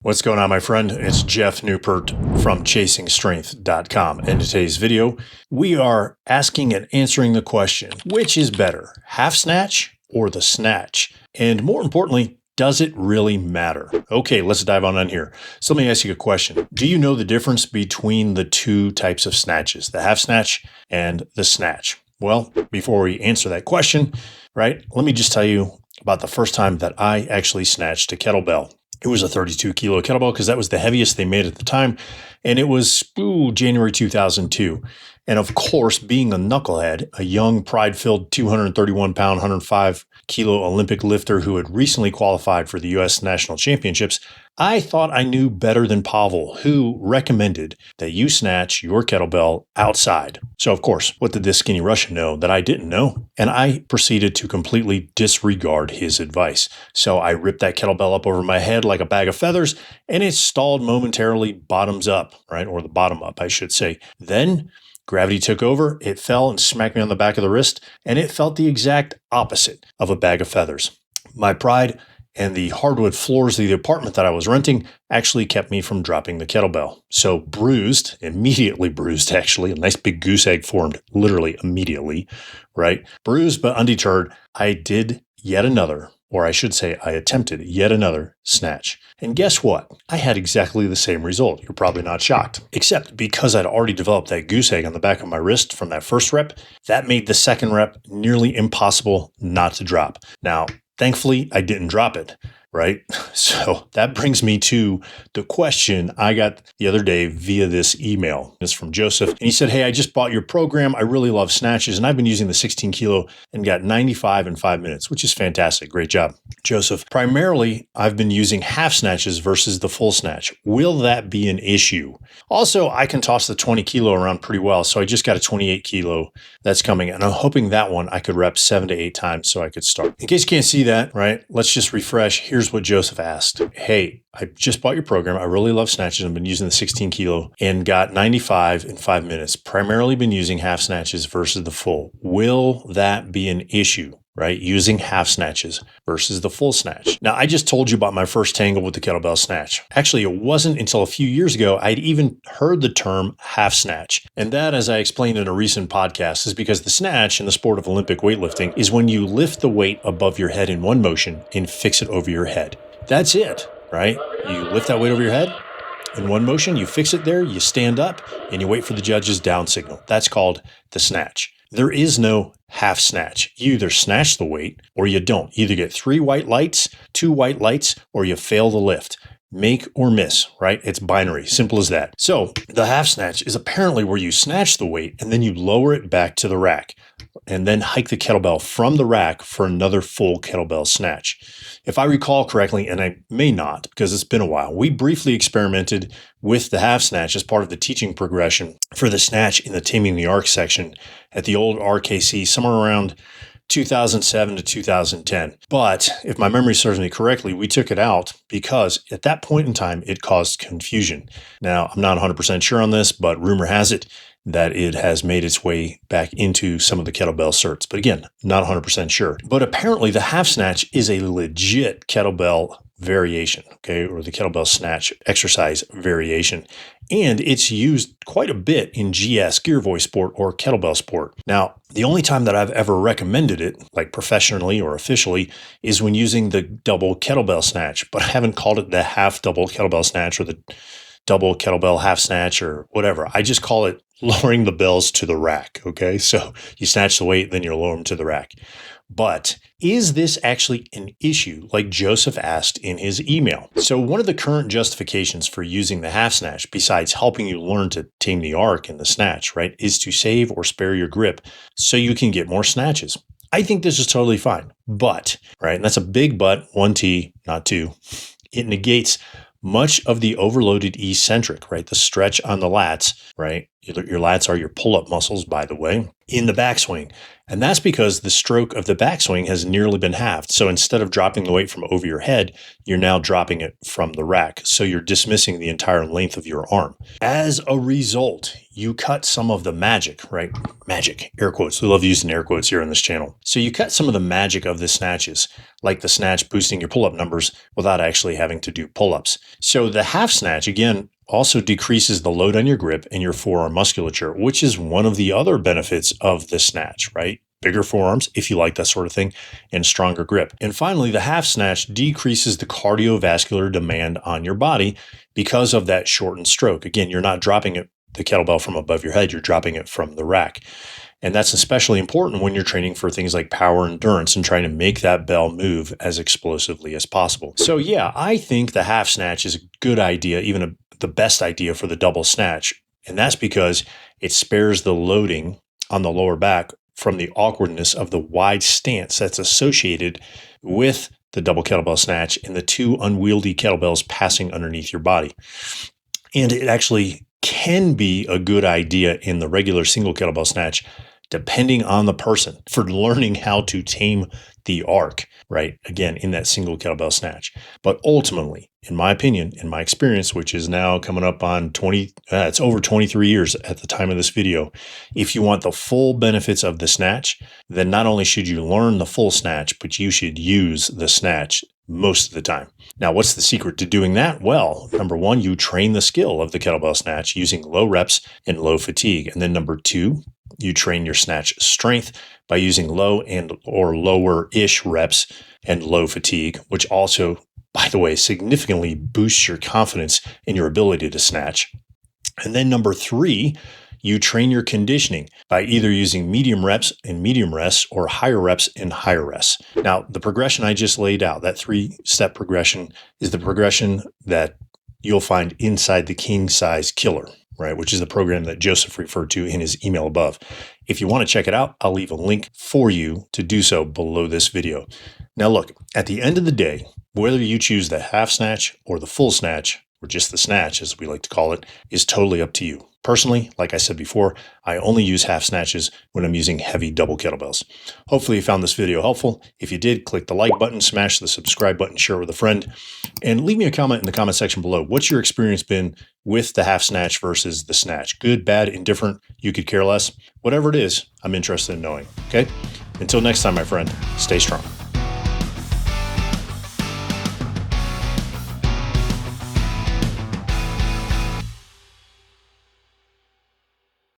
What's going on, my friend? It's Jeff Newport from ChasingStrength.com. In today's video, we are asking and answering the question, which is better, half snatch or the snatch? And more importantly, does it really matter? Okay, let's dive on in here. So let me ask you a question. Do you know the difference between the two types of snatches, the half snatch and the snatch? Well, before we answer that question, right, let me just tell you about the first time that I actually snatched a kettlebell. It was a 32 kilo kettlebell because that was the heaviest they made at the time. And it was January 2002. And of course, being a knucklehead, a young, pride-filled 231 pound, 105 kilo Olympic lifter who had recently qualified for the U.S. national championships, I thought I knew better than Pavel, who recommended that you snatch your kettlebell outside. So of course, what did this skinny Russian know that I didn't know? And I proceeded to completely disregard his advice. So I ripped that kettlebell up over my head like a bag of feathers, and it stalled momentarily bottoms up, right? Or the bottom up, I should say. Then gravity took over, it fell and smacked me on the back of the wrist, and it felt the exact opposite of a bag of feathers. My pride and the hardwood floors of the apartment that I was renting actually kept me from dropping the kettlebell. So bruised, immediately bruised actually, a nice big goose egg formed literally immediately, right? Bruised but undeterred, I did yet another, or I should say I attempted yet another snatch. And guess what? I had exactly the same result. You're probably not shocked. Except because I'd already developed that goose egg on the back of my wrist from that first rep, that made the second rep nearly impossible not to drop. Now, thankfully, I didn't drop it, right? So that brings me to the question I got the other day via this email. It's from Joseph. And he said, hey, I just bought your program. I really love snatches. And I've been using the 16 kilo and got 95 in 5 minutes, which is fantastic. Great job, Joseph. Primarily, I've been using half snatches versus the full snatch. Will that be an issue? Also, I can toss the 20 kilo around pretty well. So I just got a 28 kilo that's coming. And I'm hoping that one I could rep 7 to 8 times so I could start. In case you can't see that, right? Let's just refresh. Here's what Joseph asked. Hey, I just bought your program. I really love snatches. I've been using the 16 kilo and got 95 in 5 minutes. Primarily been using half snatches versus the full. Will that be an issue? Right? Using half snatches versus the full snatch. Now, I just told you about my first tangle with the kettlebell snatch. Actually, it wasn't until a few years ago I'd even heard the term half snatch. And that, as I explained in a recent podcast, is because the snatch in the sport of Olympic weightlifting is when you lift the weight above your head in one motion and fix it over your head. That's it, right? You lift that weight over your head in one motion, you fix it there, you stand up, and you wait for the judge's down signal. That's called the snatch. There is no half snatch. You either snatch the weight or you don't. You either get 3 white lights, 2 white lights, or you fail the lift. Make or miss, right? It's binary, simple as that. So the half snatch is apparently where you snatch the weight and then you lower it back to the rack and then hike the kettlebell from the rack for another full kettlebell snatch. If I recall correctly, and I may not because it's been a while, we briefly experimented with the half snatch as part of the teaching progression for the snatch in the Taming the Arc section at the old RKC somewhere around 2007 to 2010. But if my memory serves me correctly, we took it out because at that point in time, it caused confusion. Now, I'm not 100% sure on this, but rumor has it that it has made its way back into some of the kettlebell certs. But again, not 100% sure. But apparently the half snatch is a legit kettlebell variation, okay, or the kettlebell snatch exercise variation. And it's used quite a bit in GS, gear voice sport, or kettlebell sport. Now, the only time that I've ever recommended it, like professionally or officially, is when using the double kettlebell snatch. But I haven't called it the half double kettlebell snatch or the double kettlebell half snatch or whatever. I just call it lowering the bells to the rack, okay? So you snatch the weight, then you lower them to the rack. But is this actually an issue like Joseph asked in his email? So one of the current justifications for using the half snatch, besides helping you learn to tame the arc in the snatch, right, is to save or spare your grip so you can get more snatches. I think this is totally fine, but, right, and that's a big but, 1T, not 2. It negates much of the overloaded eccentric, right? The stretch on the lats, right? Your lats are your pull-up muscles, by the way, in the backswing. And that's because the stroke of the backswing has nearly been halved. So instead of dropping the weight from over your head, you're now dropping it from the rack. So you're dismissing the entire length of your arm. As a result, you cut some of the magic, right? Magic, air quotes. We love using air quotes here on this channel. So you cut some of the magic of the snatches, like the snatch boosting your pull-up numbers without actually having to do pull-ups. So the half snatch, again, also decreases the load on your grip and your forearm musculature, which is one of the other benefits of the snatch, right? Bigger forearms, if you like that sort of thing, and stronger grip. And finally, the half snatch decreases the cardiovascular demand on your body because of that shortened stroke. Again, you're not dropping the kettlebell from above your head, you're dropping it from the rack. And that's especially important when you're training for things like power endurance and trying to make that bell move as explosively as possible. So yeah, I think the half snatch is a good idea, even the best idea for the double snatch. And that's because it spares the loading on the lower back from the awkwardness of the wide stance that's associated with the double kettlebell snatch and the two unwieldy kettlebells passing underneath your body. And it actually can be a good idea in the regular single kettlebell snatch, depending on the person, for learning how to tame the arc, right? Again, in that single kettlebell snatch. But ultimately, in my opinion, in my experience, which is now coming up on it's over 23 years at the time of this video, if you want the full benefits of the snatch, then not only should you learn the full snatch, but you should use the snatch most of the time. Now, what's the secret to doing that? Well, number one, you train the skill of the kettlebell snatch using low reps and low fatigue. And then number two, you train your snatch strength by using low and or lower-ish reps and low fatigue, which also, by the way, significantly boosts your confidence in your ability to snatch. And then number three, you train your conditioning by either using medium reps and medium rests or higher reps and higher rests. Now, the progression I just laid out, that 3-step progression, is the progression that you'll find inside the King Size Killer, right? Which is the program that Joseph referred to in his email above. If you want to check it out, I'll leave a link for you to do so below this video. Now, look, at the end of the day, whether you choose the half snatch or the full snatch, or just the snatch, as we like to call it, is totally up to you. Personally, like I said before, I only use half snatches when I'm using heavy double kettlebells. Hopefully you found this video helpful. If you did, click the like button, smash the subscribe button, share it with a friend, and leave me a comment in the comment section below. What's your experience been with the half snatch versus the snatch? Good, bad, indifferent, you could care less. Whatever it is, I'm interested in knowing, okay? Until next time, my friend, stay strong.